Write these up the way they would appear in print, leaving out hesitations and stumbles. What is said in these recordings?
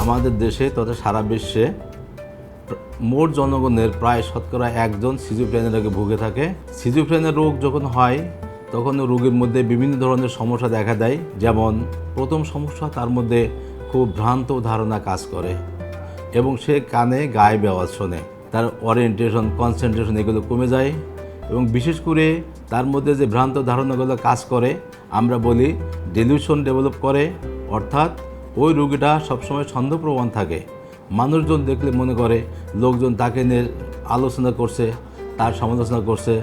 আমাদের দেশে তথা সারা বিশ্বে মোট জনগণের প্রায় শতকরা 1 জন সিজোফ্রেনিয়া রোগে ভুগে থাকে। সিজোফ্রেনিয়া রোগ যখন হয় তখন রোগীর মধ্যে বিভিন্ন ধরনের সমস্যা দেখা দেয়। যেমন প্রথম সমস্যা, তার মধ্যে খুব ভ্রান্ত ধারণা কাজ করে এবং সে কানে গায়েবে আওয়াজ শোনে। তার ওরিয়েন্টেশন, কনসেন্ট্রেশন এগুলো কমে যায় এবং বিশেষ করে তার মধ্যে যে ভ্রান্ত ধারণাগুলো কাজ করে আমরা বলি ডেলিউশন ডেভেলপ করে, অর্থাৎ ওই রোগীটা সবসময় সন্দেহপ্রবণ থাকে। মানুষজন দেখলে মনে করে লোকজন তাকে নিয়ে আলোচনা করছে, তার সমালোচনা করছে,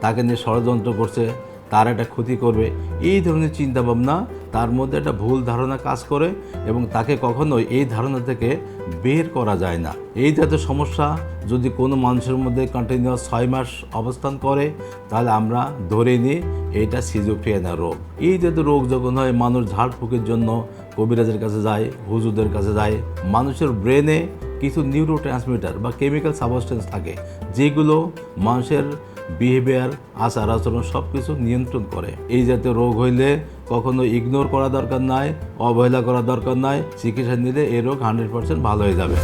তাকে নিয়ে ষড়যন্ত্র করছে, তার একটা ক্ষতি করবে। এই ধরনের চিন্তাভাবনা তার মধ্যে একটা ভুল ধারণা কাজ করে এবং তাকে কখনোই এই ধারণা থেকে বের করা যায় না। এই জাতীয় সমস্যা যদি কোনো মানুষের মধ্যে কন্টিনিউয়াস 6 মাস অবস্থান করে তাহলে আমরা ধরে নিই এইটা সিজোফ্রেনিয়া রোগ। এই জাতীয় রোগ যখন হয় মানুষ ঝাড়ফুঁকের জন্য কবিরাজের কাছে যায়, হুজুরদের কাছে যায়। মানুষের ব্রেনে কিছু নিউরো ট্রান্সমিটার বা কেমিক্যাল সাবস্টেন্স থাকে যেগুলো মানুষের বিহেভিয়ার, আচার আচরণ সব কিছু নিয়ন্ত্রণ করে। এই জাতীয় রোগ হইলে কখনো ইগনোর করা দরকার নাই, অবহেলা করা দরকার নাই। চিকিৎসা নিলে এই রোগ 100% ভালো হয়ে যাবে।